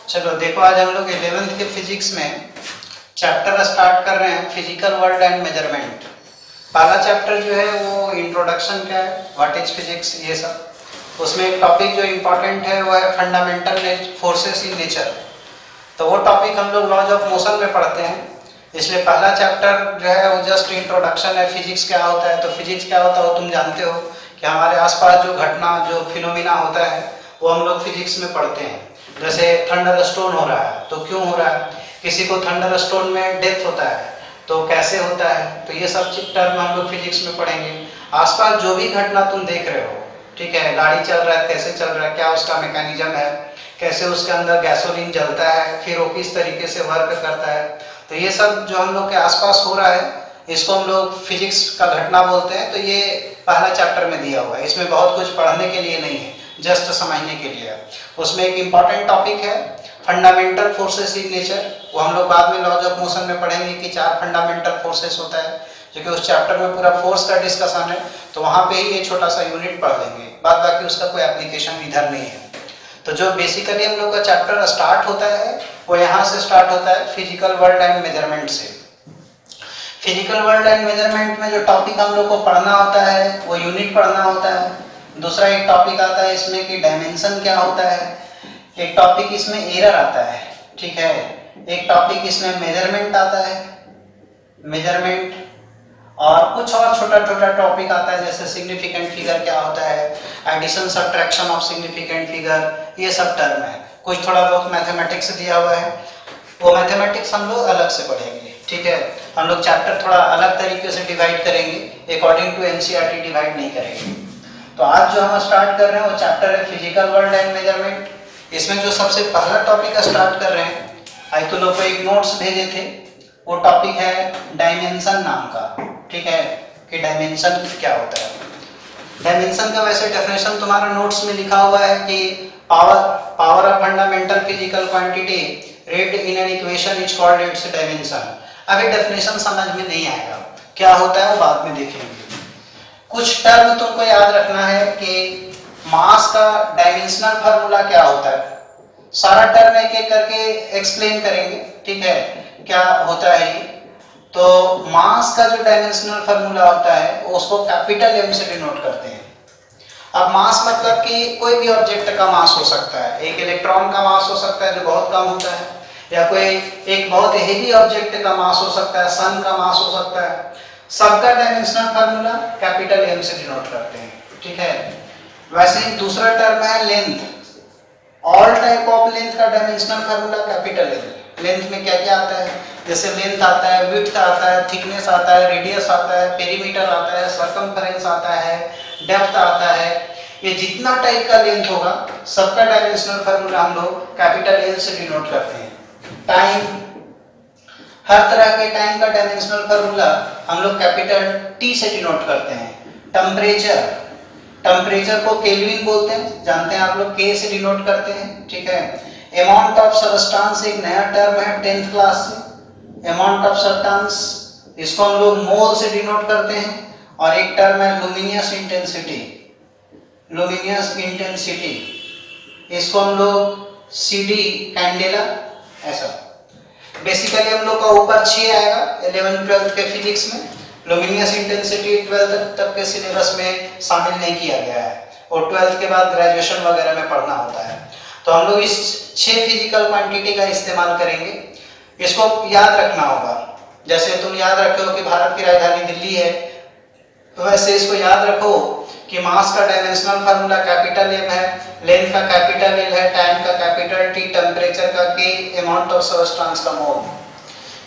चलो देखो, आज हम लोग 11th के फिजिक्स में चैप्टर स्टार्ट कर रहे हैं, फिजिकल वर्ल्ड एंड मेजरमेंट। पहला चैप्टर जो है वो इंट्रोडक्शन का है, व्हाट इज फिजिक्स, ये सब। उसमें एक टॉपिक जो इम्पोर्टेंट है वो है फंडामेंटल फोर्सेस इन नेचर। तो वो टॉपिक हम लोग लॉज ऑफ मोशन में पढ़ते हैं, इसलिए पहला चैप्टर जो है वो जस्ट इंट्रोडक्शन है। फिजिक्स क्या होता है, तो फिजिक्स क्या होता है वो तुम जानते हो कि हमारे आसपास जो घटना, जो फिनोमिना होता है वो हम लोग फिजिक्स में पढ़ते हैं। जैसे थंडर स्टोन हो रहा है तो क्यों हो रहा है, किसी को थंडर स्टोन में डेथ होता है तो कैसे होता है, तो ये सब टर्म हम लोग फिजिक्स में पढ़ेंगे। आसपास जो भी घटना तुम देख रहे हो, ठीक है, गाड़ी चल रहा है, कैसे चल रहा है, क्या उसका मैकेनिज्म है, कैसे उसके अंदर गैसोलीन जलता है, फिर वो किस तरीके से वर्क करता है, तो ये सब जो हम लोग के आसपास हो रहा है इसको हम लोग फिजिक्स का घटना बोलते हैं। तो ये पहला चैप्टर में दिया हुआ है, इसमें बहुत कुछ पढ़ने के लिए नहीं है, जस्ट समझने के लिए। उसमें एक इम्पॉर्टेंट टॉपिक है फंडामेंटल फोर्सेस इन नेचर, वो हम लोग बाद में लॉज ऑफ मोशन में पढ़ेंगे कि 4 फंडामेंटल फोर्सेस होता है, जो कि उस चैप्टर में पूरा फोर्स का डिस्कशन है, तो वहाँ पे ही ये छोटा सा यूनिट पढ़ लेंगे, बाद बाकी उसका कोई एप्लीकेशन इधर नहीं है। तो जो बेसिकली हम लोग का चैप्टर स्टार्ट होता है वो यहाँ से स्टार्ट होता है, फिजिकल वर्ल्ड एंड मेजरमेंट से। फिजिकल वर्ल्ड एंड मेजरमेंट में जो टॉपिक हम लोग को पढ़ना होता है वो यूनिट पढ़ना होता है। दूसरा एक टॉपिक आता है इसमें कि डायमेंशन क्या होता है, एक टॉपिक इसमें एरर आता है, ठीक है, एक टॉपिक इसमें मेजरमेंट आता है, मेजरमेंट, और कुछ और छोटा छोटा टॉपिक आता है जैसे सिग्निफिकेंट फिगर क्या होता है, addition subtraction of significant figure, ये सब टर्म है। कुछ थोड़ा बहुत मैथमेटिक्स दिया हुआ है, वो मैथमेटिक्स हम लोग अलग से पढ़ेंगे, ठीक है। हम लोग चैप्टर थोड़ा अलग तरीके से डिवाइड करेंगे, अकॉर्डिंग टू एनसीईआरटी डिवाइड नहीं करेंगे। तो आज जो हम स्टार्ट कर रहे हैं वो चैप्टर है फिजिकल वर्ल्ड एंड मेजरमेंट। इसमें जो सबसे पहला टॉपिक स्टार्ट कर रहे हैं, आई तो लोग को एक नोट्स भेजे थे, वो टॉपिक है डायमेंशन नाम का, ठीक है, कि डायमेंशन क्या होता है। डायमेंशन का वैसे डेफिनेशन तुम्हारा नोट्स में लिखा हुआ है कि power of fundamental physical quantity rate in an equation is called its dimension. अभी डेफिनेशन समझ में नहीं आएगा, क्या होता है वो बाद में देखेंगे। कुछ टर्म तुमको याद रखना है कि मास का डायमेंशनल फार्मूला क्या होता है, सारा टर्म एक एक करके एक्सप्लेन करेंगे, ठीक है, क्या होता है ये। तो मास का जो डायमेंशनल फार्मूला होता है उसको कैपिटल एम से डिनोट करते हैं। अब मास मतलब कि कोई भी ऑब्जेक्ट का मास हो सकता है, एक इलेक्ट्रॉन का मास हो सकता है जो बहुत कम होता है, या कोई एक बहुत हेवी ऑब्जेक्ट का मास हो सकता है, सन का मास हो सकता है, सबका डायमेंशनल फार्मूला कैपिटल एम से डिनोट करते हैं, ठीक है। वैसे ही दूसरा टर्म है length, all type of length का dimensional formula capital M. Length में क्या क्या आता है, जैसे लेंथ आता है, विड्थ आता है, थिकनेस आता है, रेडियस आता है, पेरीमीटर आता है, सर्कमफेरेंस आता है, डेप्थ आता है, ये जितना टाइप का लेंथ होगा सबका डायमेंशनल फार्मूला हम लोग कैपिटल एल से डिनोट करते हैं। टाइम, हर तरह के टाइम का डायमेंशनल फार्मूला हम लोग कैपिटल टी से डिनोट करते हैं। टेम्परेचर, टेम्परेचर को केल्विन बोलते हैं, जानते हैं आप लोग, के से डिनोट करते हैं, ठीक है। अमाउंट ऑफ सबस्टेंस एक नया टर्म है 10th क्लास से, अमाउंट ऑफ सबस्टेंस, इसको हम लोग मोल से डिनोट करते हैं। और एक टर्म है लुमिनियस इंटेंसिटी, लुमिनियस इंटेंसिटी, इसको हम लोग सीडी कैंडेला, ऐसा। बेसिकली हम लोग का ऊपर 6 आएगा 11th 12th के फिजिक्स में, लुमिनियस इंटेंसिटी 12th तक के सिलेबस में शामिल नहीं किया गया है, और 12th के बाद ग्रेजुएशन वगैरह में पढ़ना होता है। तो हम लोग इस 6 फिजिकल क्वांटिटी का इस्तेमाल करेंगे, इसको याद रखना होगा। जैसे तुम याद रखो कि भारत की राजधानी दिल्ली है, तो वैसे इसको याद रखो कि मास का डायमेंशनल फार्मूला कैपिटल एम है, लेंथ का कैपिटल एल है, टाइम का कैपिटल टी, टेम्परेचर का के, अमाउंट ऑफ सबस्टेंस का मोल।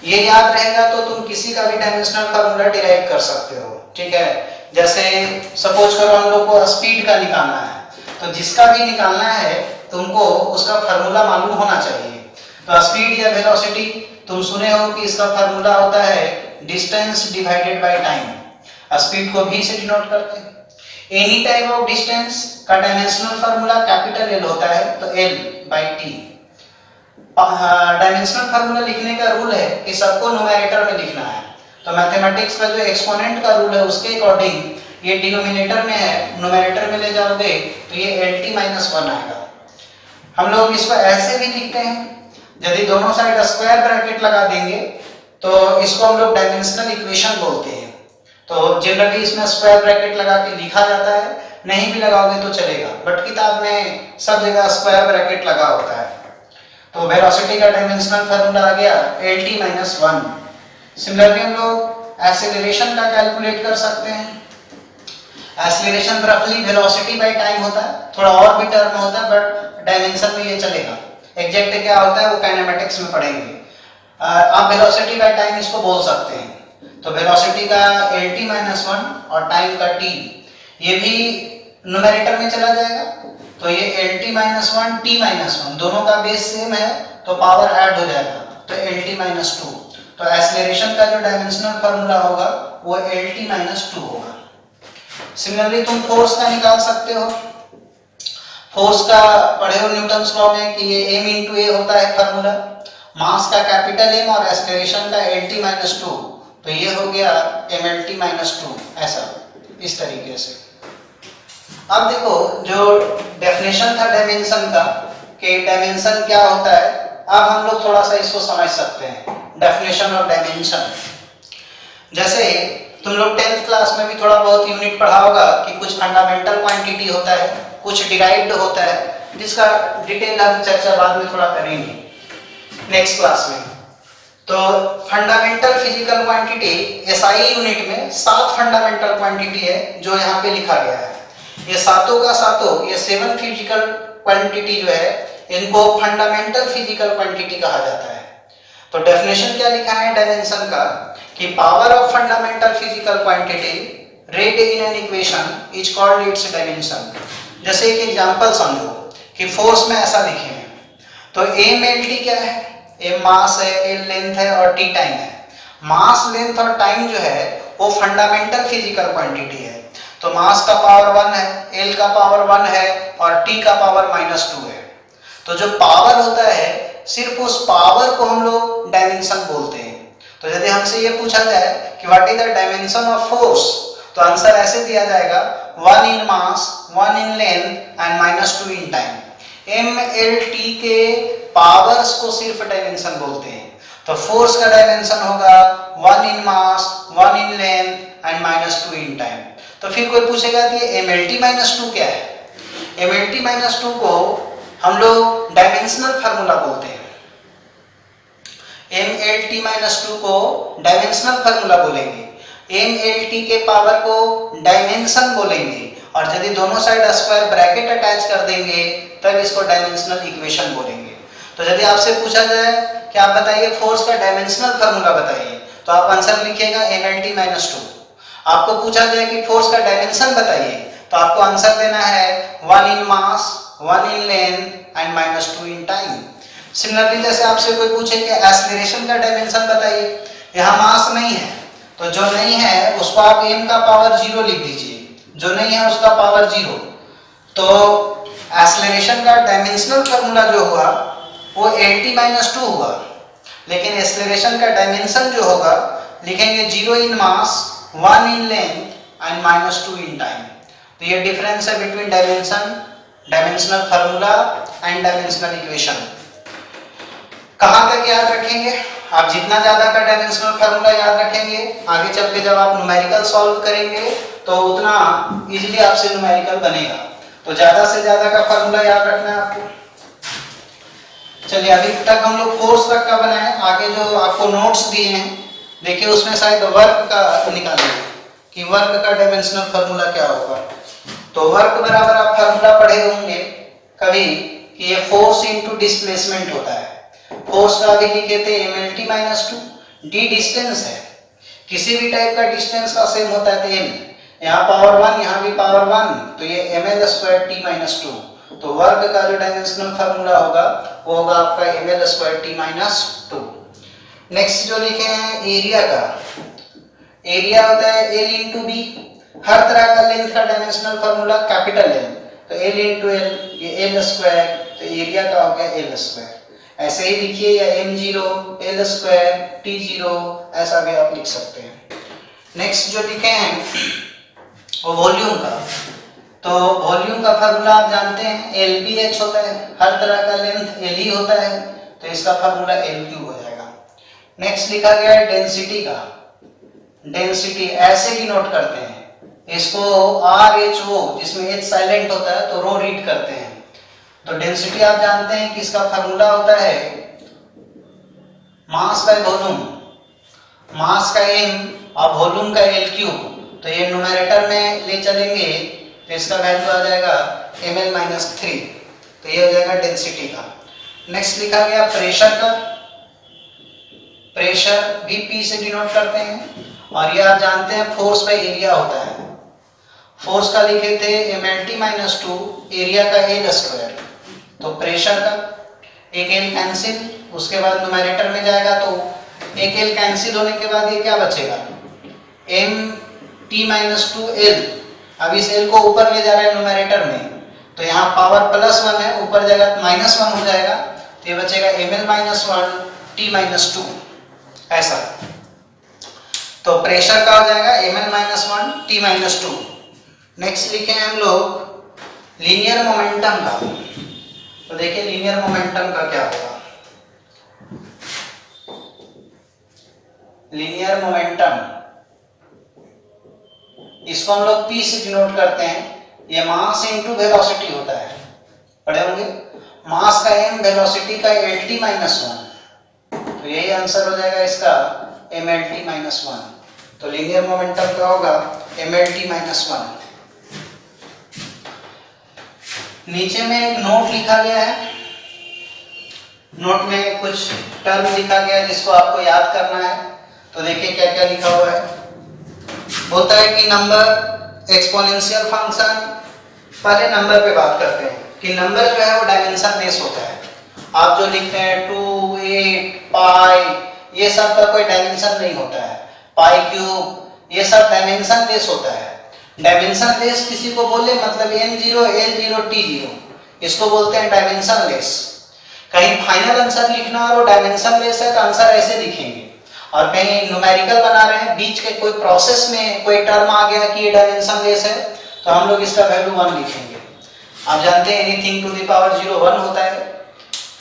ये याद रहेगा तो तुम किसी का भी डायमेंशनल फार्मूला डिराइव कर सकते हो, ठीक है। जैसे सपोज करो हम लोग को स्पीड का निकालना है, तो जिसका भी निकालना है तुमको उसका फार्मूला मालूम होना चाहिए। तो स्पीड या वेलोसिटी तुम सुने हो कि इसका फार्मूला होता है distance divided by time, speed को v से डिनोट करते हैं। एनी टाइप ऑफ डिस्टेंस का डायमेंशनल फार्मूला कैपिटल एल होता है, तो l by t। Dimensional formula लिखने का रूल है कि सबको न्यूमरेटर में लिखना है, तो मैथमेटिक्स का जो एक्सपोनेंट का रूल है उसके अकॉर्डिंग ये डिनोमिनेटर में है, न्यूमरेटर में ले जाओगे तो ये lt-1 आएगा। हम लोग इसको ऐसे भी लिखते हैं, यदि दोनों साइड स्क्वायर ब्रैकेट लगा देंगे तो इसको हम लोग डायमेंशनल इक्वेशन बोलते हैं। तो जनरली इसमें स्क्वायर ब्रैकेट लगा के लिखा जाता है, नहीं भी लगाओगे तो चलेगा, बट किताब में सब जगह स्क्वायर ब्रैकेट लगा होता है। तो वेलोसिटी का डायमेंशनल फार्मूला आ गया LT-1। सिमिलरली हम लोग एक्सेलरेशन का कैलकुलेट कर सकते हैं। एक्सेलरेशन रफली वेलोसिटी बाय टाइम होता है, थोड़ा और भी टर्म होता है बट डायमेंशन में ये चलेगा। एग्जैक्ट क्या होता है वो काइनेमेटिक्स में पढ़ेंगे। आप वेलोसिटी बाय टाइम इसको बोल सकते हैं। तो वेलोसिटी का LT-1 और टाइम का t, ये भी न्यूमरेटर में चला जाएगा। तो ये LT-1 t-1 दोनों का बेस सेम है तो पावर ऐड हो जाएगा, तो LT-2। तो एक्सेलरेशन का जो डायमेंशनल फार्मूला होगा वो LT-2 होगा। सिमिलरली तुम फोर्स का निकाल सकते हो। फोर्स का पढ़े हो न्यूटन्स लॉ में कि ये m × a होता है फार्मूला। मास का कैपिटल M और एक्सेलरेशन का LT-2, तो ये हो गया mLT-2, ऐसा इस तरीके से। अब देखो जो डेफिनेशन था डायमेंशन का कि डायमेंशन क्या होता है, अब हम लोग थोड़ा सा इसको समझ सकते हैं डेफिनेशन ऑफ डायमेंशन। जैसे तुम लोग 10th क्लास में भी थोड़ा बहुत यूनिट पढ़ा होगा कि कुछ फंडामेंटल क्वांटिटी होता है, कुछ डिराइव्ड होता है, जिसका डिटेल हम चर्चा बाद में थोड़ा करेंगे नेक्स्ट क्लास में। तो fundamental physical quantity SI unit में 7 फंडामेंटल क्वांटिटी है जो यहाँ पे लिखा गया है। ये सातों का सातों, ये 7 फिजिकल क्वांटिटी जो है इनको फंडामेंटल फिजिकल क्वांटिटी कहा जाता है। तो डेफिनेशन क्या लिखा है डायमेंशन का कि power of fundamental physical quantity rate in an equation is called its dimension. जैसे एक एग्जांपल समझो कि फोर्स में ऐसा लिखे हैं, तो mLT क्या है, m मास है, l लेंथ है और t टाइम है। मास, लेंथ और टाइम जो है वो फंडामेंटल फिजिकल क्वांटिटी है। तो मास का पावर 1 है, l का पावर 1 है और t का पावर -2 है। तो जो पावर होता है सिर्फ उस पावर को हम लोग डायमेंशन बोलते हैं। तो यदि हमसे ये पूछा जाए कि what is the dimension of force, तो आंसर ऐसे दिया जाएगा 1 इन मास, 1 in length and -2 in time. mLT के पावर्स को सिर्फ डायमेंशन बोलते हैं। तो फोर्स का डायमेंशन होगा 1 इन मास, 1 in length and -2 in time. तो फिर कोई पूछेगा कि mLT-2 क्या है? mLT-2 को हम लोग डायमेंशनल फार्मूला बोलते हैं। mLT-2 को डायमेंशनल फार्मूला बोलेंगे, mLT के पावर को डायमेंशन बोलेंगे, और यदि दोनों साइड स्क्वायर ब्रैकेट अटैच कर देंगे तब इसको डायमेंशनल इक्वेशन बोलेंगे। तो यदि आपसे पूछा जाए कि आप बताइए फोर्स का डायमेंशनल फार्मूला बताइए, तो आप आंसर लिखिएगा mLT-2। आपको पूछा जाए कि फोर्स का डायमेंशन बताइए, तो आपको आंसर देना है 1 इन मास, 1 in length and -2 in time. Similarly जैसे आपसे कोई पूछे कि एक्सेलरेशन का डायमेंशन बताइए, यहाँ मास नहीं है, तो जो नहीं है उसको आप m का पावर 0 लिख दीजिए, जो नहीं है उसका पावर 0। तो एक्सेलरेशन का डायमेंशनल फार्मूला जो हुआ वो LT-2 हुआ, लेकिन एक्सेलरेशन का डायमेंशन जो होगा लिखेंगे 0 इन मास, 1 in length and -2 in time. तो ये डिफरेंस है between dimensional formula and dimensional equation. कहाँ तक याद रखेंगे? आप जितना ज्यादा का डायमेंशनल फार्मूला याद रखेंगे, आगे चल के जब आप न्यूमेरिकल सॉल्व करेंगे तो उतना इजीली आपसे न्यूमेरिकल बनेगा। तो ज्यादा से ज्यादा का फार्मूला याद रखना है आपको। चलिए अभी तक हम लोग फोर्स तक का बनाए, आगे जो आपको नोट्स दिए हैं देखिए उसमें शायद वर्क का निकालिए कि वर्क का डायमेंशनल फार्मूला क्या होगा। तो वर्क बराबर आप फार्मूला पढ़े होंगे कभी कि ये फोर्स इनटू डिस्प्लेसमेंट होता है। फोर्स का अभी लिखे थे mLT-2, d डिस्टेंस है, किसी भी टाइप का डिस्टेंस का सेम होता है तो m, यहाँ पावर 1 यहाँ भी पावर 1, तो ये mL2t-2। तो वर्क का जो डायमेंशनल फार्मूला होगा वो होगा आपका mL2t-2। नेक्स्ट जो लिखे हैं एरिया का, एरिया होता है L × B। हर तरह का लेंथ का डायमेंशनल फार्मूला कैपिटल L, तो L × L, ये L², तो एरिया का हो गया L²। ऐसे ही लिखिए या m0 L² t0, ऐसा भी आप लिख सकते हैं। नेक्स्ट जो लिखे हैं वो वॉल्यूम का, तो तो वॉल्यूम का फार्मूला आप जानते हैं LBH होता है, हर तरह का लेंथ L ही होता है, तो इसका फार्मूला L³ हो जाएगा। नेक्स्ट लिखा गया है डेंसिटी का। डेंसिटी ऐसे डिनोट करते हैं, इसको RHO, जिसमें H साइलेंट होता है तो रो रीड करते हैं। तो डेंसिटी आप जानते हैं कि इसका फार्मूला होता है मास बाय वॉल्यूम, मास का m और वॉल्यूम का L³। तो ये न्यूमरेटर में ले चलेंगे तो इसका वैल्यू आ जाएगा ml-3, तो ये हो जाएगा डेंसिटी का। नेक्स्ट लिखा गया प्रेशर का। प्रेशर भी P से डिनोट करते हैं, और ये आप जानते हैं फोर्स बाय एरिया होता है। फोर्स का लिखे थे mlt-2, एरिया का L²। तो प्रेशर का एक L कैंसिल, उसके बाद न्यूमरेटर में जाएगा तो एक L कैंसिल होने के बाद ये क्या बचेगा, mt-2L। अब इस L को ऊपर ले जा रहे हैं न्यूमरेटर में, तो यहाँ पावर +1 है, ऊपर जाएगा -1 हो जाएगा, तो ये बचेगा ml-1 t-2 ऐसा। तो प्रेशर का हो जाएगा ml-1 t-2। नेक्स्ट लिखे हैं हम लोग लीनियर मोमेंटम का। तो देखिए लीनियर मोमेंटम का क्या होगा। लीनियर मोमेंटम, इसको हम लोग P से डिनोट करते हैं। ये मास इनटू वेलोसिटी होता है, पढ़े होंगे। मास का m, वेलोसिटी का LT-1, तो यही आंसर हो जाएगा इसका mlt-1। तो लीनियर मोमेंटम क्या होगा, mlt-1। नीचे में एक नोट लिखा गया है, नोट में कुछ टर्म लिखा गया है जिसको आपको याद करना है। तो देखिए क्या क्या लिखा हुआ है। बोलता है कि नंबर एक्सपोनेंशियल फंक्शन, पहले नंबर पे बात करते हैं कि नंबर जो है वो डायमेंशन लेस होता है। आप जो लिखते हैं 2, 8, पाई, ये सब का कोई डायमेंशन नहीं होता है। पाई क्यूब, ये सब डायमेंशन लेस होता है। डायमेंशन लेस किसी को बोले मतलब n0, l0, t0, इसको बोलते हैं डायमेंशन लेस। कहीं फाइनल आंसर लिखना और वो डायमेंशन लेस है तो आंसर ऐसे लिखेंगे, और कहीं न्यूमेरिकल बना रहे हैं, बीच के कोई प्रोसेस में कोई टर्म आ गया कि ये डायमेंशन लेस है, तो हम लोग इसका वैल्यू 1 लिखेंगे। आप जानते हैं एनीथिंग टू द पावर 0 1 होता है।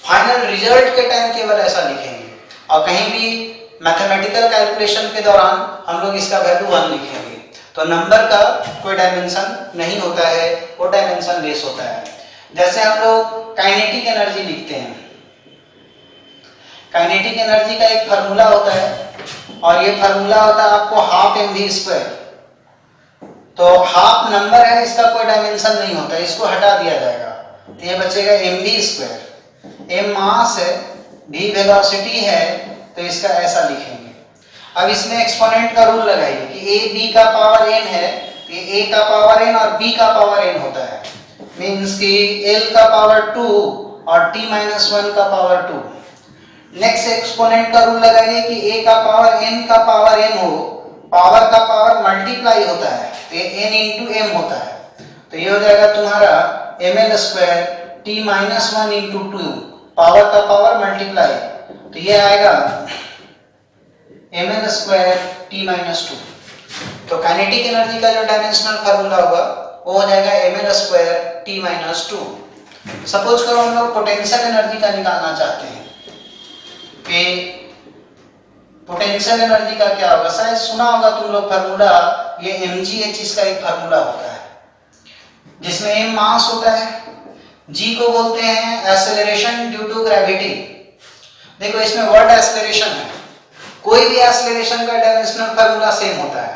फाइनल रिजल्ट के टाइम केवल ऐसा लिखेंगे, और कहीं भी मैथमेटिकल कैलकुलेशन के दौरान हम लोग इसका वैल्यू 1 लिखेंगे। तो नंबर का कोई डायमेंशन नहीं होता है, वो डायमेंशन लेस होता है। जैसे हम लोग काइनेटिक एनर्जी लिखते हैं, काइनेटिक एनर्जी का एक फार्मूला होता है, और ये फार्मूला होता है आपको 12mv²। तो हाफ नंबर है, इसका कोई डायमेंशन नहीं होता, इसको हटा दिया जाएगा, तो ये बचेगा mv²। m मास है, v वेलोसिटी है, तो इसका ऐसा लिखेंगे। अब इसमें एक्सपोनेंट का रूल लगाइए कि a b का पावर n है, तो ये a का पावर n और b का पावर n होता है। मीन्स कि l का पावर 2 और t-1 का पावर 2। नेक्स्ट एक्सपोनेंट का रूल लगाइए कि a का पावर n का पावर n हो, पावर का पावर मल्टीप्लाई होता है, तो ये n इंटू m होता है। तो ये हो जाएगा तुम्हारा ml² t-1 इंटू 2, पावर का पावर मल्टीप्लाई, तो ये आएगा ml² t-2। तो काइनेटिक एनर्जी का जो डायमेंशनल फार्मूला होगा वो हो जाएगा ml² t-2। सपोज करो हम लोग पोटेंशियल एनर्जी का निकालना चाहते हैं कि पोटेंशियल एनर्जी का क्या होगा। शायद सुना होगा तुम लोग फार्मूला, ये mgh इसका एक फार्मूला होता है, जिसमें m मास होता है, g को बोलते हैं एक्सेलरेशन ड्यू टू ग्रेविटी। देखो इसमें वर्ड एक्सेलरेशन है, कोई भी एक्सेलरेशन का डायमेंशनल फार्मूला सेम होता है।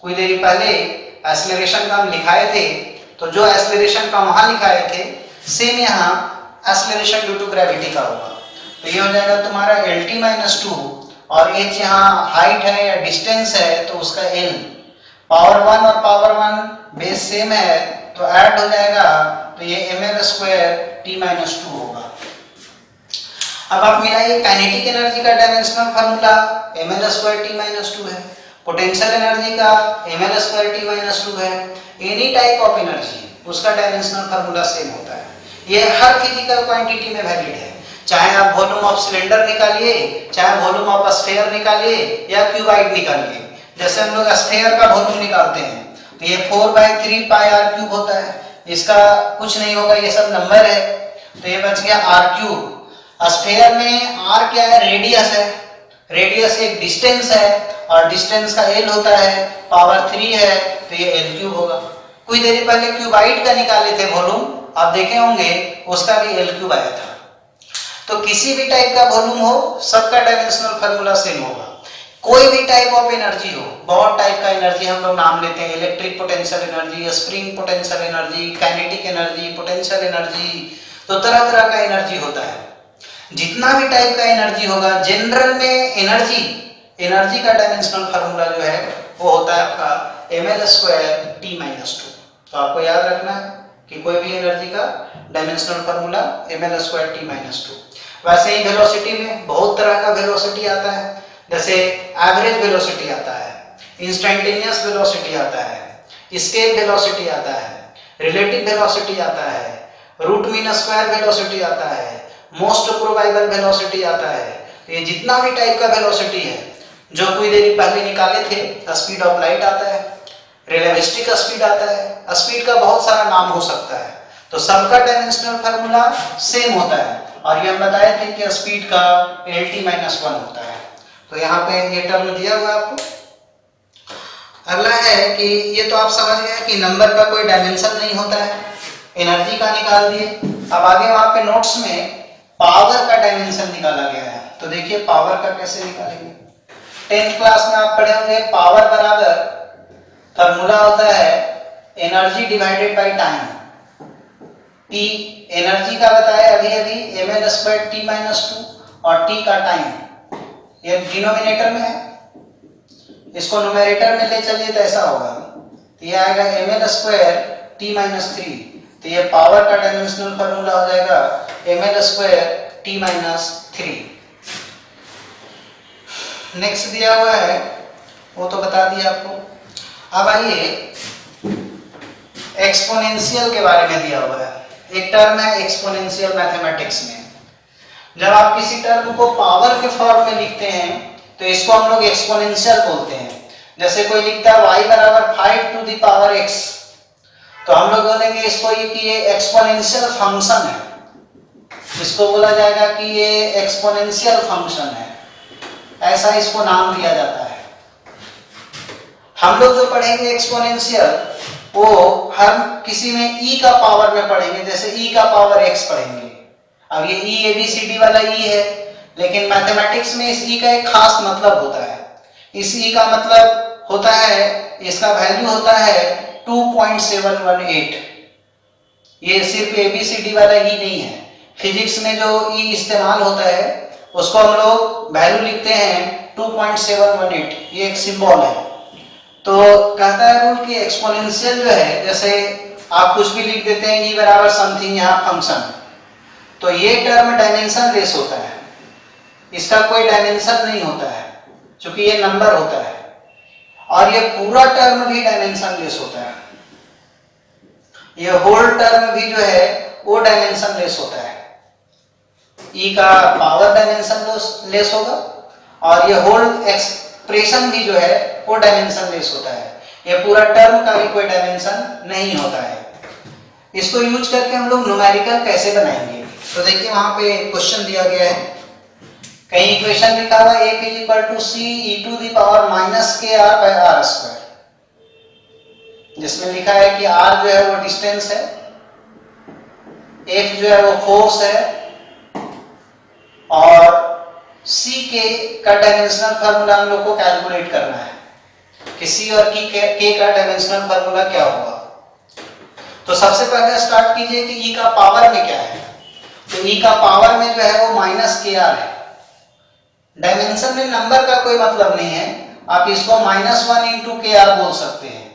कुछ देर पहले एक्सेलरेशन का हम लिखाए थे, तो जो एक्सेलरेशन का वहां लिखाए थे सेम यहाँ एक्सेलरेशन ड्यू टू ग्रेविटी का होगा। तो ये हो जाएगा तुम्हारा LT-2, और h यहाँ हाइट है या डिस्टेंस है तो उसका l, पावर 1 और पावर 1 बेस सेम है तो ऐड हो जाएगा, तो ये ml² t-2 होगा। अब आप मिलाइए, काइनेटिक एनर्जी का डायमेंशनल फार्मूला ml² t-2 है, पोटेंशियल एनर्जी का ml² t-2 है। एनी टाइप ऑफ एनर्जी उसका डायमेंशनल फार्मूला सेम होता है। ये हर फिजिकल क्वांटिटी में वैलिड है, चाहे आप वॉल्यूम ऑफ सिलेंडर निकालिए, चाहे वॉल्यूम ऑफ स्फीयर निकालिए या क्यूबाइड निकालिए। जैसे हम लोग स्फीयर का वॉल्यूम निकालते हैं तो ये 4/3 πr³ होता है, इसका कुछ नहीं होगा, ये सब नंबर है। तो ये बच गया आर क्यूब। स्फीयर में आर क्या है? रेडियस है। रेडियस एक डिस्टेंस है और डिस्टेंस का एल होता है पावर 3 है, तो ये एल क्यूब होगा। कुछ देर पहले क्यूबाइड का निकाले थे वॉल्यूम, आप देखे होंगे उसका भी एल क्यूब आया था। तो किसी भी टाइप का वॉल्यूम हो, सबका डायमेंशनल फार्मूला सेम होगा। कोई भी टाइप ऑफ एनर्जी हो, बहुत टाइप का एनर्जी हम लोग नाम लेते हैं, electric potential energy, spring potential energy, kinetic energy, potential energy, तो तरह तरह का एनर्जी होता है। जितना भी टाइप का एनर्जी होगा, जनरल में एनर्जी का डायमेंशनल फार्मूला जो है वो होता है आपका ml² T-2। तो आपको याद रखना है कि कोई भी एनर्जी का डायमेंशनल फार्मूला ml² T-2। वैसे ही वेलोसिटी में बहुत तरह का वेलोसिटी आता है, जैसे एवरेज वेलोसिटी आता है, इंस्टेंटेनियस वेलोसिटी आता है, स्केल वेलोसिटी आता है, रिलेटिव वेलोसिटी आता है, रूट मीन स्क्वायर वेलोसिटी आता है, मोस्ट प्रोबेबल वेलोसिटी आता है। तो ये जितना भी टाइप का वेलोसिटी है, जो कोई देर पहले निकाले थे, स्पीड ऑफ लाइट आता है, रिलेटिविस्टिक स्पीड आता है, स्पीड का बहुत सारा नाम हो सकता है। तो सबका डायमेंशनल फार्मूला सेम होता है और ये हम बताए थे कि स्पीड का LT-1 होता है। तो यहाँ पे ये टर्म दिया हुआ है आपको। अगला है कि ये तो आप समझ गए कि नंबर का कोई डायमेंशन नहीं होता है, एनर्जी का निकाल दिए। अब आगे वहां पे नोट्स में पावर का डायमेंशन निकाला गया है, तो देखिए पावर का कैसे निकालेंगे। 10th क्लास में आप पढ़े होंगे पावर बराबर फार्मूला होता है energy divided by time. T energy का बताया अभी ml² T-2 और T का टाइम, ये डिनोमिनेटर में है, इसको न्यूमरेटर में ले चलिए तो ऐसा होगा, तो ये आएगा ml² T-3। तो ये पावर का डायमेंशनल फार्मूला हो जाएगा ml² T-3। नेक्स्ट दिया हुआ है वो तो बता दिया आपको। अब आइए एक्सपोनेंशियल के बारे में दिया हुआ है। एक टर्म है एक्सपोनेंशियल मैथमेटिक्स में। जब आप किसी टर्म को पावर के फॉर्म में लिखते हैं तो इसको हम लोग एक्सपोनेंशियल बोलते हैं। जैसे कोई लिखता है y बराबर 5⁵x, तो हम लोग बोलेंगे इसको कि ये एक्सपोनेंशियल फंक्शन है, इसको बोला जाएगा कि ये एक्सपोनेंशियल फंक्शन है, ऐसा इसको नाम दिया जाता है। हम लोग जो पढ़ेंगे एक्सपोनेंशियल वो हर किसी में e का पावर में पढ़ेंगे, जैसे e का पावर x पढ़ेंगे। अब ये e ABCD वाला e है, लेकिन मैथमेटिक्स में इस e का एक खास मतलब होता है। इस e का मतलब होता है, इसका वैल्यू होता है 2.718। ये सिर्फ ABCD वाला e नहीं है, फिजिक्स में जो e इस्तेमाल होता है उसको हम लोग वैल्यू लिखते हैं 2.718, ये एक सिंबल है। तो कहता है रूल कि एक्सपोनेंशियल जो है, जैसे आप कुछ भी लिख देते हैं e बराबर समथिंग यहाँ फंक्शन, तो ये टर्म डायमेंशन लेस होता है, इसका कोई डायमेंशन नहीं होता है क्योंकि ये नंबर होता है, और ये पूरा टर्म भी डायमेंशन लेस होता है। ये होल टर्म भी जो है वो डायमेंशन लेस होता है। e का पावर डायमेंशन लेस होगा और ये होल एक्सप्रेशन भी जो है वो डायमेंशन लेस होता है। ये पूरा टर्म का भी कोई डायमेंशन नहीं होता है। इसको यूज करके हम लोग न्यूमेरिकल कैसे बनाएंगे, तो देखिए वहां पे क्वेश्चन दिया गया है, कहीं इक्वेशन लिखा हुआ है a = c e⁻⁻kr/r², जिसमें लिखा है कि r जो है वो डिस्टेंस है, f जो है वो फोर्स है और c के का डायमेंशनल फार्मूला हम लोग को कैलकुलेट करना है कि c और k का डायमेंशनल फार्मूला क्या होगा। तो सबसे पहले स्टार्ट कीजिए कि e का पावर में क्या है, तो e का पावर में जो है वो -kr है। डायमेंशन में नंबर का कोई मतलब नहीं है, आप इसको -1 × kr बोल सकते हैं,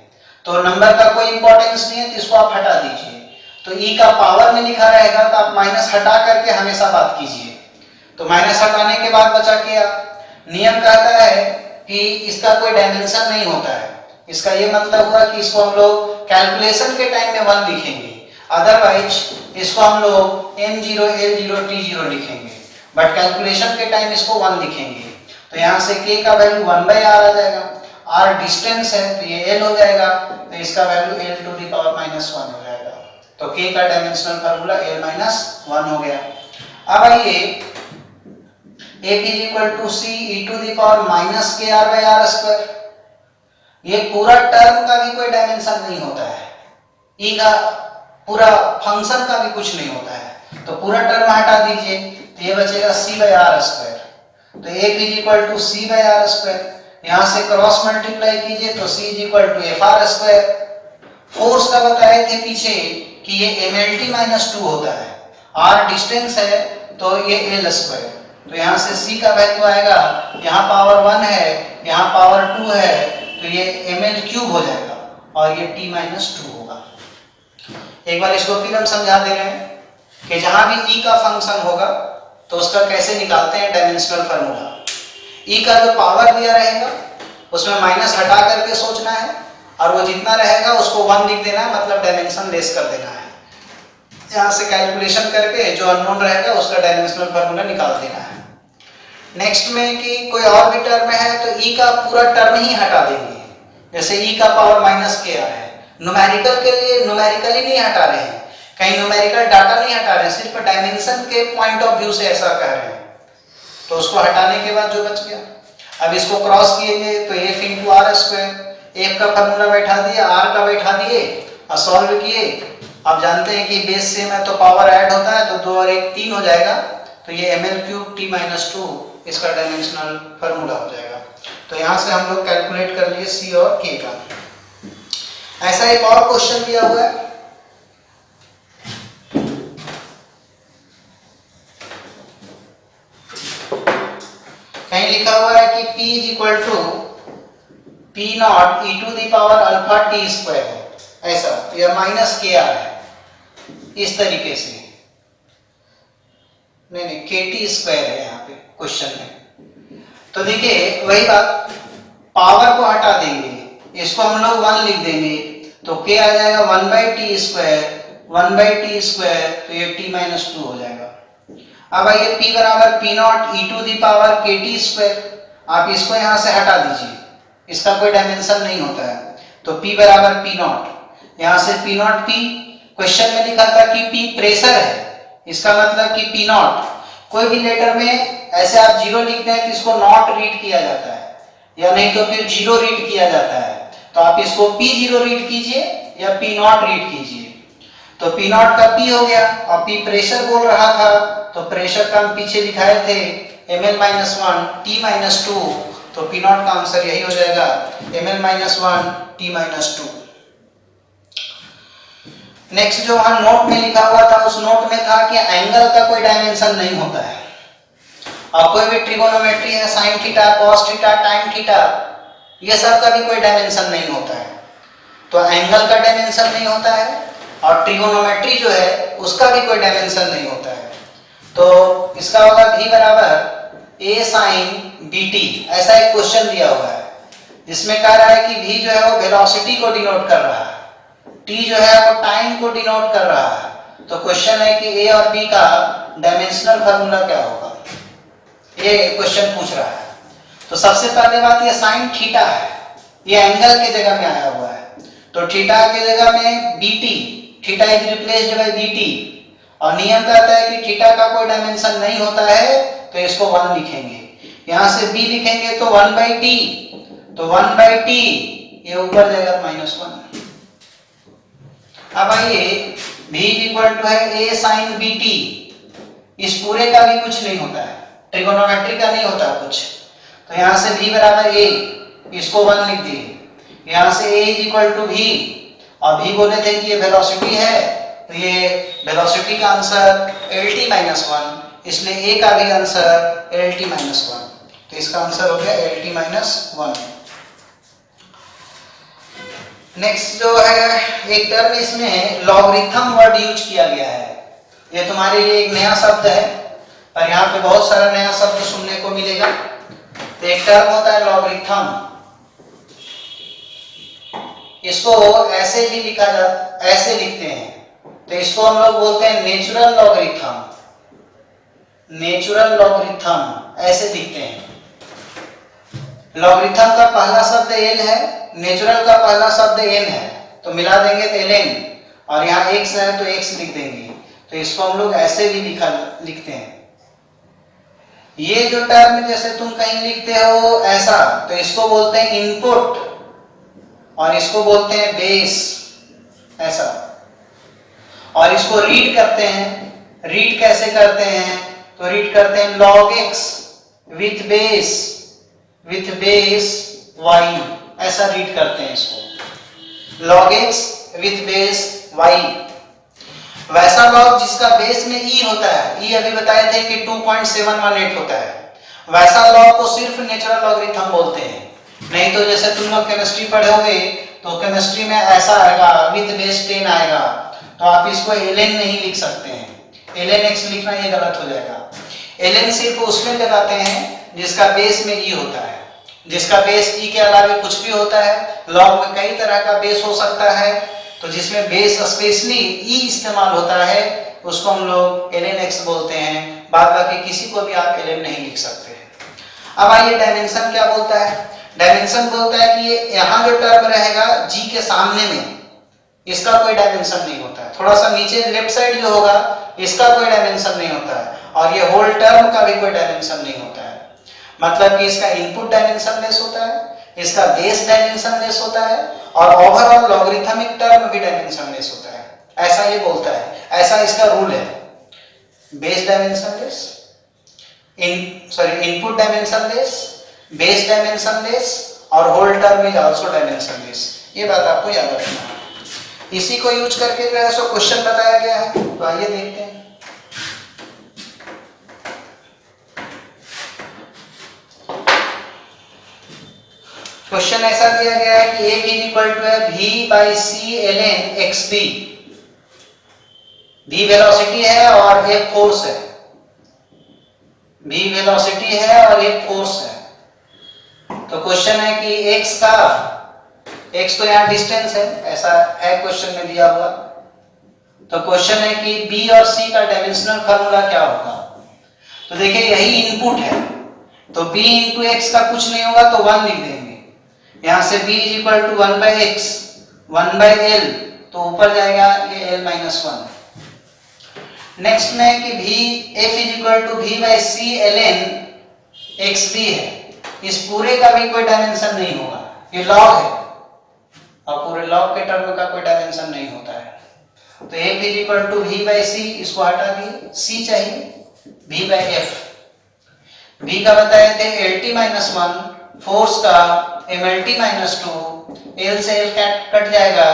तो नंबर का कोई इंपॉर्टेंस नहीं है, तो इसको आप हटा दीजिए। तो e का पावर में लिखा रहेगा तो आप माइनस हटा करके हमेशा बात कीजिए। तो माइनस हटाने के बाद बचा क्या, नियम कहता है कि इसका कोई डायमेंशन नहीं होता है। इसका ये मतलब हुआ कि इसको हम लोग कैलकुलेशन के टाइम में 1 लिखेंगे, अदरवाइज इसको हम लोग m0 l0 t0 लिखेंगे, बट कैलकुलेशन के टाइम इसको 1 लिखेंगे। तो यहाँ से k का वैल्यू 1/r आ जाएगा, r डिस्टेंस है तो ये l हो जाएगा, तो इसका वैल्यू l⁻⁻1 हो जाएगा। तो k का डायमेंशनल फार्मूला a माइनस 1 हो गया। अब आइए a is equal to c e to the power minus kr by r square, ये पूरा टर्म का भी कोई डायमेंशन नहीं होता है, e का पूरा फंक्शन का भी कुछ नहीं होता है, तो पूरा टर्म हटा दीजिए तो ये बचेगा c by r square, तो a is equal to c by r square, यहाँ से क्रॉस मल्टीप्लाई कीजिए तो c is equal to f r square। Force का बताए थे पीछे कि ये mlt minus 2 होता है, r डिस्टेंस है तो ये l स्क्वायर, तो यहाँ से c का वैल्यू आएगा, यहाँ पावर 1 है, यहाँ पावर 2 है, तो ये ml क्यूब हो जाएगा और ये t minus 2 होगा। एक बार इसको फिर हम समझा दे रहे हैं कि जहां भी e का फंक्शन होगा तो उसका कैसे निकालते हैं डायमेंशनल फार्मूला। e का जो पावर दिया रहेगा उसमें माइनस हटा करके सोचना है और वो जितना रहेगा उसको 1 लिख देना है, मतलब डायमेंशन लेस कर देना है। यहाँ से कैलकुलेशन करके जो अननोन रहेगा उसका डायमेंशनल फार्मूला निकाल देना है। नेक्स्ट में कि कोई और भी टर्म है तो e का पूरा टर्म ही हटा देंगे, जैसे e का पावर माइनस के आ है, न्यूमेरिकल के लिए न्यूमेरिकली नहीं हटा रहे हैं, कहीं न्यूमेरिकल डाटा नहीं हटा रहे, सिर्फ डायमेंशन के पॉइंट ऑफ व्यू से ऐसा कह रहे हैं, तो उसको हटाने के बाद जो बच गया, अब इसको क्रॉस किएंगे तो f into R square, f का फार्मूला बैठा दिए, r का बैठा दिए और सॉल्व किए। आप जानते हैं कि बेस सेम है तो पावर ऐड होता है, तो 2 और 1 3 हो जाएगा, तो ये ml क्यूब t माइनस 2 इसका डायमेंशनल फार्मूला हो जाएगा। तो यहाँ से हम लोग कैलकुलेट कर लिए c और k का। ऐसा एक और क्वेश्चन दिया हुआ है, कहीं लिखा हुआ है कि p is equal to p not e to the power alpha t square है, ऐसा, या माइनस के आर है, इस तरीके से, नहीं kt स्क्वायर है यहाँ पे क्वेश्चन में। तो देखिए वही बात, पावर को हटा देंगे, इसको हम लोग 1 लिख देंगे तो k आ जाएगा 1 by T square, 1 by T square, तो ये t माइनस 2 हो जाएगा। अब आइए p बराबर p not e to the power kt square, आप इसको यहाँ से हटा दीजिए, इसका कोई डायमेंशन नहीं होता है, तो p बराबर p नॉट, यहाँ से p नॉट p, क्वेश्चन में लिखा था कि p प्रेशर है, इसका मतलब कि p नॉट, कोई भी लेटर में ऐसे आप 0 लिखते हैं तो इसको नॉट रीड किया जाता है, या नहीं तो फिर 0 रीड किया जाता है, तो आप इसको p0 रीड कीजिए या p नॉट रीड कीजिए, तो p नॉट का p हो गया और p प्रेशर बोल रहा था, तो प्रेशर का हम पीछे लिखाए थे ml-1 t माइनस 2, तो p नॉट का आंसर यही हो जाएगा ml-1 t माइनस 2। नेक्स्ट जो वहां नोट में लिखा हुआ था, उस नोट में था कि एंगल का कोई डायमेंशन नहीं होता है, और कोई भी ट्रिगोनोमेट्री है, साइन थीटा, कॉस थीटा, टाइन थीटा, ये सब का भी कोई डायमेंशन नहीं होता है, तो एंगल का डायमेंशन नहीं होता है और ट्रिगोनोमेट्री जो है उसका भी कोई डायमेंशन नहीं होता है, तो इसका होगा v बराबर a साइन bt। ऐसा एक क्वेश्चन दिया हुआ है जिसमें कह रहा है कि v जो है वो वेलोसिटी को डिनोट कर रहा है, t जो है वो टाइम को डिनोट कर रहा है, तो क्वेश्चन है कि a और b का डायमेंशनल फार्मूला क्या होगा, ये क्वेश्चन पूछ रहा है। तो सबसे पहले बात ये साइन थीटा है, ये एंगल के जगह में आया हुआ है, तो थीटा के जगह में bt, theta is replaced by bt, और नियम कहता है कि थीटा का कोई डायमेंशन नहीं होता है, तो इसको 1 लिखेंगे, यहाँ से b लिखेंगे तो 1 बाई t, तो 1 बाई t ये ऊपर जाएगा -1। अब आइए v इक्वल टू है a साइन bt, इस पूरे का भी कुछ नहीं होता है, ट्रिगोनोमेट्री का नहीं होता कुछ, तो यहाँ से v बराबर a, इसको 1 लिख दिए, यहाँ से a is equal to v, और v बोले थे कि ये वेलोसिटी है, तो ये वेलोसिटी का आंसर lt माइनस 1, इसलिए a का भी आंसर lt माइनस 1, तो इसका आंसर हो गया lt माइनस 1। नेक्स्ट जो है एक टर्म, इसमें लॉगरिथम वर्ड यूज किया गया है, ये तुम्हारे लिए एक नया शब्द है, पर यहाँ पे बहुत सारा नया शब्द सुनने को मिलेगा। तो एक टर्म होता है लॉगरिथम, इसको ऐसे भी लिखा जाता, ऐसे लिखते हैं, तो इसको हम लोग बोलते हैं नेचुरल लॉगरिथम, नेचुरल लॉगरिथम ऐसे लिखते हैं। लॉगरिथम का पहला शब्द l है, नेचुरल का पहला शब्द n है, तो मिला देंगे तो ln, और यहाँ x है तो x लिख देंगे। तो इसको हम लोग ऐसे भी लिखते हैं। ये जो टर्म जैसे तुम कहीं लिखते हो ऐसा, तो इसको बोलते हैं इनपुट और इसको बोलते हैं बेस, ऐसा। और इसको रीड करते हैं, रीड कैसे करते हैं? तो रीड करते हैं log x with base y, ऐसा रीड करते हैं इसको, log x with base y। वैसा log जिसका बेस में e होता है, e अभी बताए थे कि 2.718 होता है, वैसा log को सिर्फ नेचुरल लॉगरिथम बोलते हैं। नहीं तो जैसे तुम लोग केमिस्ट्री पढ़ोगे तो केमिस्ट्री में ऐसा आएगा विथ बेस 10 आएगा, तो आप इसको ln नहीं लिख सकते हैं, ln x लिखना ये गलत हो जाएगा। ln सिर्फ उसमें लगाते हैं जिसका बेस में e होता है, जिसका बेस e के अलावा कुछ भी होता है। log में कई तरह का बेस हो सकता है, तो जिसमें बेस स्पेशली e इस्तेमाल होता है उसको हम लोग ln x बोलते हैं। बाद बाकी किसी को भी आप ln नहीं लिख सकते हैं। अब आइए डायमेंशन क्या बोलता है। डायमेंशन बोलता है कि यहाँ जो टर्म रहेगा g के सामने में, इसका कोई डायमेंशन नहीं होता है। थोड़ा सा नीचे लेफ्ट साइड जो होगा इसका कोई डायमेंशन नहीं होता है, और ये होल टर्म का भी कोई डायमेंशन नहीं होता है। मतलब कि इसका इनपुट डायमेंशन लेस होता है, इसका बेस डायमेंशन लेस होता है, और ओवरऑल लॉगरिथमिक टर्म भी डायमेंशन लेस होता है, ऐसा ये बोलता है। ऐसा इसका रूल है, base dimensionless, input dimensionless, base dimensionless, और whole term is also dimensionless. ये बात आपको याद रखना है। इसी को यूज करके जो है सो क्वेश्चन बताया गया है, तो आइए देखते हैं। क्वेश्चन ऐसा दिया गया है कि एक इज इक्वल टू है v by C ln xb। v velocity है और एक फोर्स है, v वेलोसिटी है और एक फोर्स है। तो क्वेश्चन है कि x का, x तो यहाँ डिस्टेंस है, ऐसा है क्वेश्चन में दिया हुआ। तो क्वेश्चन है कि b और c का डायमेंशनल फार्मूला क्या होगा। तो देखिए यही इनपुट है, तो b इंटू एक्स का कुछ नहीं होगा तो 1 लिख देंगे। यहाँ से b is equal to 1 by X, 1 by L, तो ऊपर जाएगा ये l माइनस 1। नेक्स्ट में कि v f is equal to v by C ln xb है। इस पूरे का भी कोई डायमेंशन नहीं होगा, ये लॉग है और पूरे लॉग के टर्म का कोई डायमेंशन नहीं होता है। तो f is equal to v by c, इसको हटा दिए, c चाहिए v बाई f। v का बताए थे lt माइनस 1, फोर्स का mlt माइनस 2, l से l कट जाएगा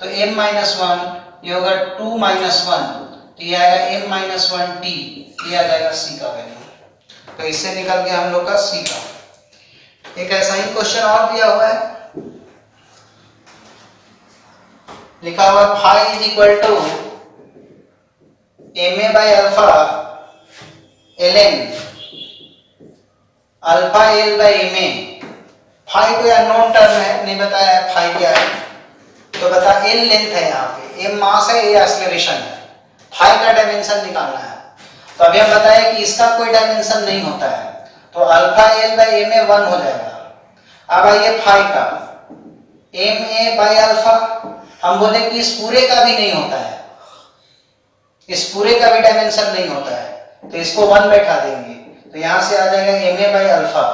तो m माइनस 1, ये होगा 2 माइनस 1, तो ये आएगा m माइनस 1 t, ये आ जाएगा c का वैल्यू। तो इससे निकल गया हम लोग का c का। एक ऐसा ही क्वेश्चन और दिया हुआ है, लिखा हुआ phi is equal to ma by alpha ln alpha l by ma। Phi कोई अननोन टर्म है, नहीं बताया है फाई क्या है। तो बता l लेंथ है, यहाँ पे m मास है, a एक्सेलरेशन है, फाई का डायमेंशन निकालना है। तो अभी हम बताए कि इसका कोई डायमेंशन नहीं होता है, तो अल्फा l बाई ma 1 हो जाएगा। अब आइए फाई का, ma बाई अल्फा, हम बोले कि इस पूरे का भी नहीं होता है, इस पूरे का भी डायमेंशन नहीं होता है, तो इसको 1 बैठा देंगे, तो यहाँ से आ जाएगा ma बाई अल्फा।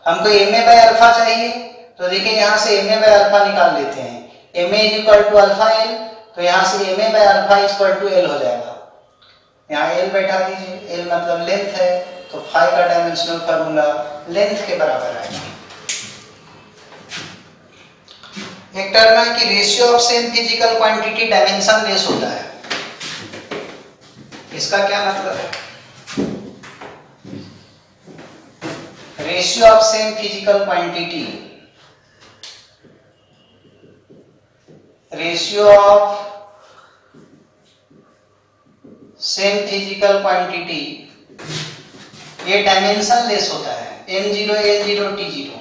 हमको ma बाई अल्फा चाहिए, तो देखिए यहाँ से ma बाई अल्फा निकाल लेते हैं। ma is equal to alpha l, तो यहाँ से ma by alpha is equal to l हो जाएगा। यहाँ l बैठा दीजिए, l मतलब लेंथ है, तो फाई का डायमेंशनल फार्मूला लेंथ के बराबर आएगा। एक टर्म है कि ratio of same physical quantity dimension less होता है। इसका क्या मतलब है? Ratio of same physical quantity, ratio of same physical quantity, ये डायमेंशन लेस होता है, m0 l0 t0।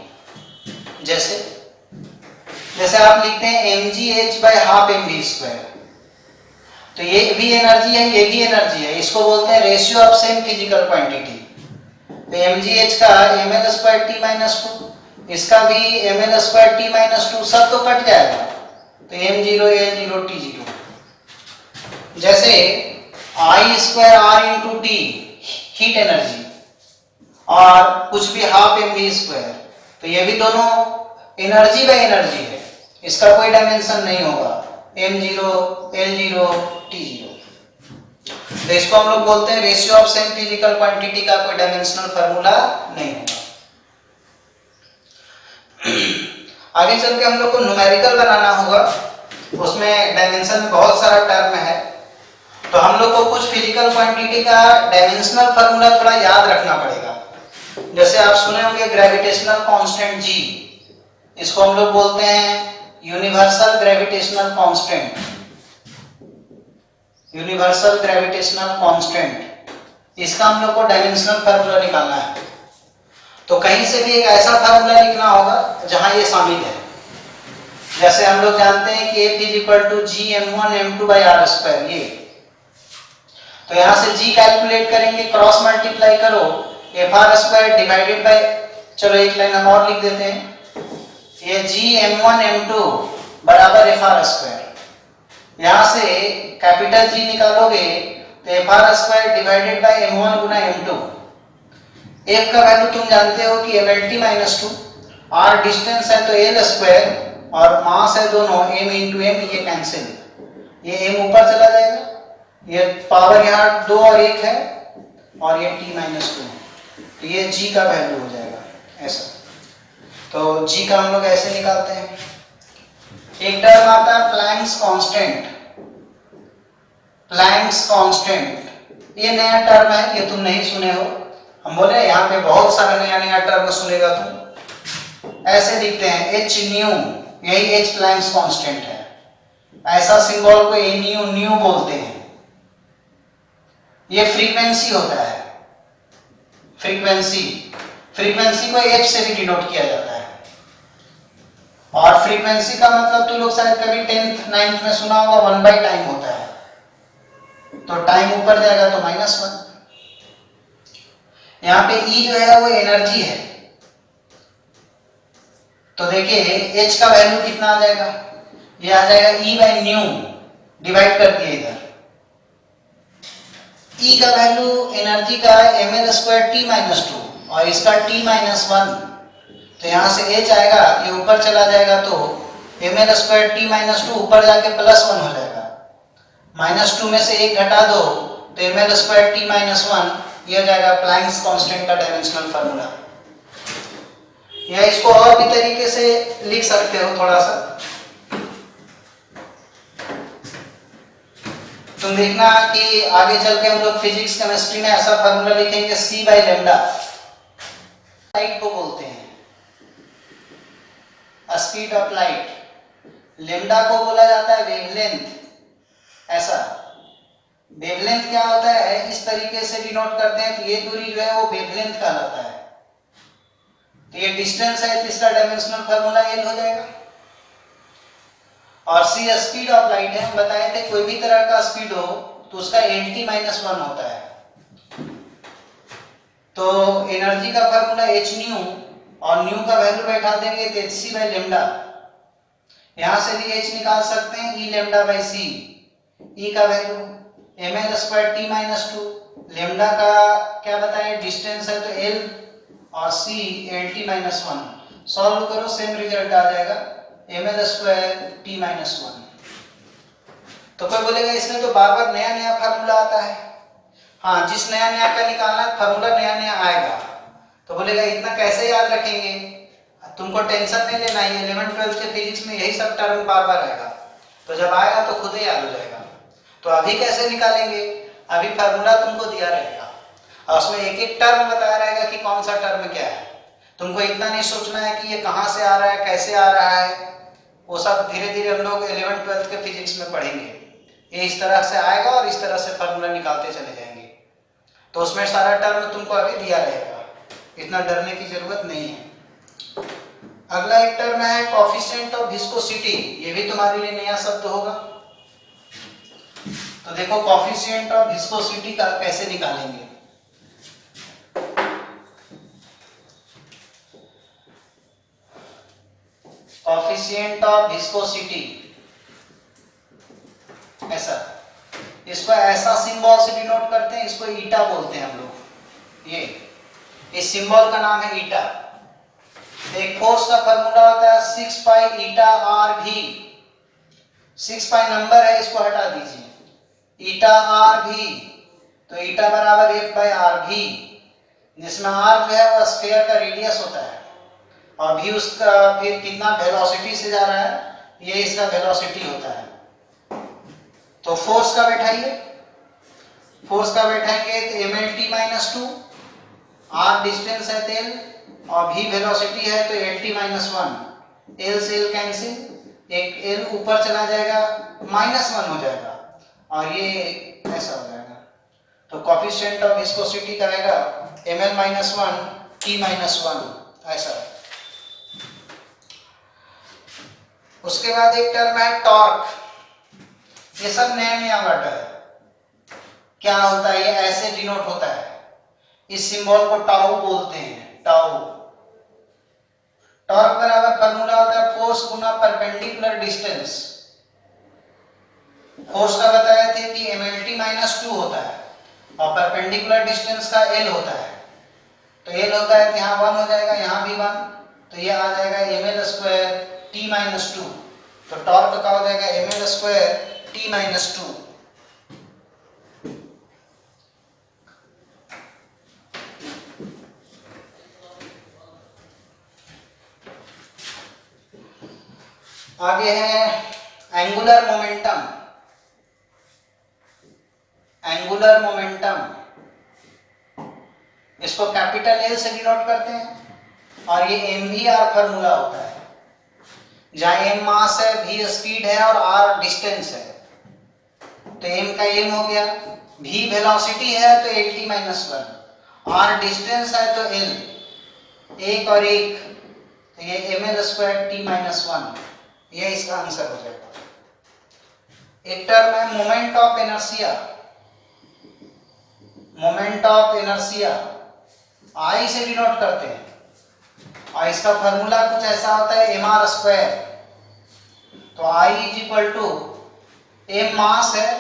जैसे आप लिखते हैं mgh by half mv square, तो ये भी एनर्जी है, ये भी एनर्जी है, इसको बोलते हैं ratio of same physical quantity. तो mgh का ml स्क्वायर t माइनस 2, इसका भी ml स्क्वायर t माइनस 2, सब तो कट जाएगा, तो m0 l0 t0। जैसे I square R into T heat energy और कुछ भी हाफ एम वी स्क्वायर, तो ये भी दोनों एनर्जी बाय एनर्जी है, इसका कोई डायमेंशन नहीं होगा, M zero L zero T zero. तो इसको हम लोग बोलते हैं ratio of same physical quantity का कोई डायमेंशनल फार्मूला नहीं होगा। आगे चल के हम लोग को न्यूमेरिकल बनाना होगा, उसमें डायमेंशन में बहुत सारा टर्म है, तो हम लोग को कुछ फिजिकल क्वांटिटी का डायमेंशनल फार्मूला थोड़ा याद रखना पड़ेगा। जैसे आप सुने होंगे ग्रेविटेशनल कांस्टेंट जी, इसको हम लोग बोलते हैं universal gravitational constant, universal gravitational constant, इसका हम लोग को डायमेंशनल फार्मूला निकालना है। तो कहीं से भी एक ऐसा फार्मूला लिखना होगा जहां ये शामिल है। जैसे हम लोग जानते हैं कि F is equal to G m1 m2 by R square, ये तो यहां से g कैलकुलेट करेंगे, क्रॉस मल्टीप्लाई करो fr स्क्वायर डिवाइडेड बाय, चलो एक लाइन हम और लिख देते हैं, ये g m1 m2 बराबर fr स्क्वायर, यहां से कैपिटल G निकालोगे तो fr square divided bye m1 गुना m2, f का वैल्यू तुम जानते हो कि mlt माइनस 2, r डिस्टेंस है तो l स्क्वायर और मास है दोनों m इंटू m, ये कैंसिल, ये m ऊपर चला जाएगा, ये पावर यहाँ 2 और 1 है और ये t माइनस 2, तो ये g का वैल्यू हो जाएगा ऐसा। तो g का हम लोग ऐसे निकालते हैं। एक टर्म आता है प्लैंक्स कांस्टेंट, प्लैंक्स कांस्टेंट ये नया टर्म है, ये तुम नहीं सुने हो, हम बोले यहाँ पे बहुत सारा नया नया टर्म सुनेगा तुम। ऐसे लिखते हैं h न्यू, यही h प्लैंक्स कांस्टेंट है, ऐसा सिंबल को ए न्यू न्यू बोलते हैं। ये फ्रीक्वेंसी होता है, फ्रीक्वेंसी, फ्रीक्वेंसी को h से भी डिनोट किया जाता है, और फ्रीक्वेंसी का मतलब तुम लोग शायद कभी 10th 9th में सुना होगा 1 बाई टाइम होता है, तो टाइम ऊपर जाएगा तो -1। यहाँ पे E जो है वो एनर्जी है, तो देखिए h का वैल्यू कितना आ जाएगा, ये आ जाएगा E बाई न्यू, डिवाइड कर दिए इधर, E का वैल्यू एनर्जी का ml स्क्वायर t माइनस 2 और इसका t माइनस 1, तो यहाँ से h आएगा, ये ऊपर चला जाएगा तो ml स्क्वायर t माइनस 2 ऊपर जाके +1 हो जाएगा, -2 में से 1 घटा दो तो ml स्क्वायर t माइनस 1, ये हो जाएगा प्लैंक्स कांस्टेंट का डायमेंशनल फार्मूला। या इसको और भी तरीके से लिख सकते हो थोड़ा सा, तुम देखना कि आगे चल के हम लोग फिजिक्स केमिस्ट्री में ऐसा फार्मूला लिखेंगे c बाई लेमडा, लाइट को बोलते हैं स्पीड ऑफ लाइट, लेमडा को बोला जाता है वेवलेंथ, ऐसा वेवलेंथ क्या होता है इस तरीके से डिनोट करते हैं, तो ये दूरी जो है वो वेवलेंथ कहलाता है, तो ये डिस्टेंस है तो इसका डायमेंशनल फार्मूला l हो जाएगा। और c स्पीड ऑफ लाइट है, हम बताए थे कोई भी तरह का स्पीड हो तो उसका lt माइनस 1 होता है, तो एनर्जी का फार्मूला h न्यू और न्यू का वैल्यू बैठा देंगे तो hc बाई लेमडा, यहां से भी h निकाल सकते हैं e lambda by c, e का value ml square t minus 2, lambda का क्या बताए डिस्टेंस है तो l और c lt माइनस 1, सॉल्व करो सेम रिजल्ट आ जाएगा ml स्क्वायर t माइनस 1। तो कोई बोलेगा इसमें तो बार बार नया नया फार्मूला आता है, हाँ जिस नया नया का निकालना है फार्मूला नया नया आएगा, तो बोलेगा इतना कैसे याद रखेंगे, तुमको टेंशन नहीं लेना है, 11th 12th के फिजिक्स में यही सब टर्म बार बार आएगा, तो जब आएगा तो खुद ही याद हो जाएगा। तो अभी कैसे निकालेंगे, अभी फार्मूला तुमको दिया रहेगा और उसमें एक एक टर्म बताया रहेगा कि कौन सा टर्म क्या है, तुमको इतना नहीं सोचना है कि ये कहाँ से आ रहा है कैसे आ रहा है, वो सब धीरे धीरे हम लोग 11th 12th के फिजिक्स में पढ़ेंगे, ये इस तरह से आएगा और इस तरह से फार्मूला निकालते चले जाएंगे, तो उसमें सारा टर्म तुमको अभी दिया रहेगा, इतना डरने की जरूरत नहीं है। अगला एक टर्म है कोएफिशिएंट ऑफ विस्कोसिटी, ये भी तुम्हारे लिए नया शब्द होगा, तो देखो कोएफिशिएंट ऑफ विस्कोसिटी का कैसे निकालेंगे। कोएफिशिएंट ऑफ विस्कोसिटी ऐसा, इसको ऐसा सिंबल से डिनोट करते हैं, इसको ईटा बोलते हैं हम लोग। ये इस सिंबल का नाम है ईटा। एक फोर्स का फॉर्मूला होता है 6 पाई ईटा आर भी। 6 पाई नंबर है, इसको हटा दीजिए। ईटा आर भी, तो ईटा बराबर 1 बाई आर भी, जिसमें आर जो है वो स्फीयर का रेडियस होता है और भी उसका फिर कितना वेलोसिटी से जा रहा है, ये इसका वेलोसिटी होता है। तो फोर्स का बैठाइए, फोर्स का बैठाएंगे तो mlt माइनस 2, आर डिस्टेंस है तेल और भी वेलोसिटी है तो lt माइनस 1, एल से एल कैंसिल, एक एल ऊपर चला जाएगा -1 हो जाएगा और ये ऐसा हो जाएगा। तो कोफिशिएंट ऑफ विस्कोसिटी का आएगा ml माइनस 1 t माइनस 1 ऐसा। उसके बाद एक टर्म है टॉर्क। ये सब नया नया वर्ड है। क्या होता है, ये ऐसे डिनोट होता है। इस सिंबल को टाउ बोलते हैं, टाउ। टॉर्क बराबर फॉर्मूला होता है फोर्स गुना परपेंडिकुलर डिस्टेंस। फोर्स का बताए थे कि mlt माइनस 2 होता है और परपेंडिकुलर डिस्टेंस का l होता है। तो l होता है तो यहाँ 1 हो जाएगा, यहाँ भी 1, तो ये आ जाएगा ml स्क्वायर t माइनस 2। तो टॉर्क का हो जाएगा ml स्क्वायर t माइनस 2। आगे है एंगुलर मोमेंटम। एंगुलर मोमेंटम, इसको कैपिटल एल से डिनोट करते हैं और ये mvr फॉर्मूला होता है, जहां m मास है, v स्पीड है और r डिस्टेंस है। तो m का m हो गया, v वेलोसिटी है तो lt माइनस 1, r डिस्टेंस है तो l, एक और एक, तो ये ml स्क्वायर t माइनस 1, ये इसका आंसर हो जाएगा। एक टर्म है moment of inertia. Moment of inertia I से डिनोट करते हैं और इसका फॉर्मूला कुछ ऐसा होता है mr स्क्वायर। तो I is equal to m mass है,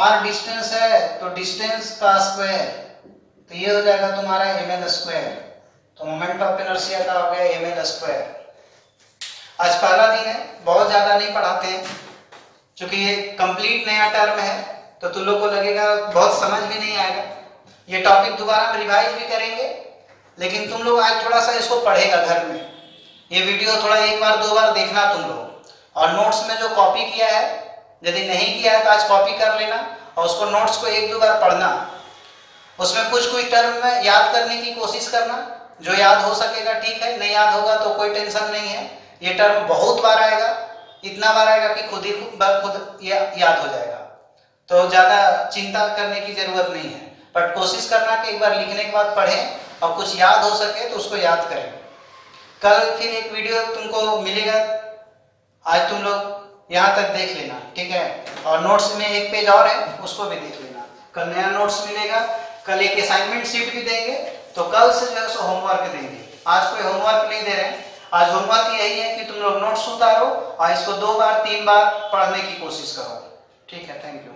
r डिस्टेंस है तो डिस्टेंस का स्क्वायर, तो ये हो जाएगा तुम्हारा ml स्क्वायर। तो मोमेंट ऑफ इनर्शिया का हो गया ml स्क्वायर। आज पहला दिन है, बहुत ज्यादा नहीं पढ़ाते हैं क्योंकि ये कंप्लीट नया टर्म है, तो तुम लोग को लगेगा बहुत समझ भी नहीं आएगा। ये टॉपिक दोबारा हम रिवाइज भी करेंगे, लेकिन तुम लोग आज थोड़ा सा इसको पढ़ेगा घर में। ये वीडियो थोड़ा एक बार दो बार देखना तुम लोग, और नोट्स में जो कॉपी किया है, यदि नहीं किया है तो आज कॉपी कर लेना और उसको नोट्स को एक दो बार पढ़ना। उसमें कुछ कुछ टर्म में याद करने की कोशिश करना, जो याद हो सकेगा ठीक है, नहीं याद होगा तो कोई टेंशन नहीं है। ये टर्म बहुत बार आएगा, इतना बार आएगा कि खुद याद हो जाएगा, तो ज्यादा चिंता करने की जरूरत नहीं है। बट कोशिश करना कि एक बार लिखने के बाद पढ़ें और कुछ याद हो सके तो उसको याद करें। कल फिर एक वीडियो तुमको मिलेगा, आज तुम लोग यहाँ तक देख लेना, ठीक है। और नोट्स में एक पेज और है, उसको भी देख लेना। कल नया नोट्स मिलेगा, कल एक असाइनमेंट शीट भी देंगे, तो कल से जो है सो होमवर्क देंगे। आज कोई होमवर्क नहीं दे रहे हैं। आज होमवर्क यही है कि तुम लोग नोट्स उतारो और इसको 2 बार 3 बार पढ़ने की कोशिश करो, ठीक है। Thank you.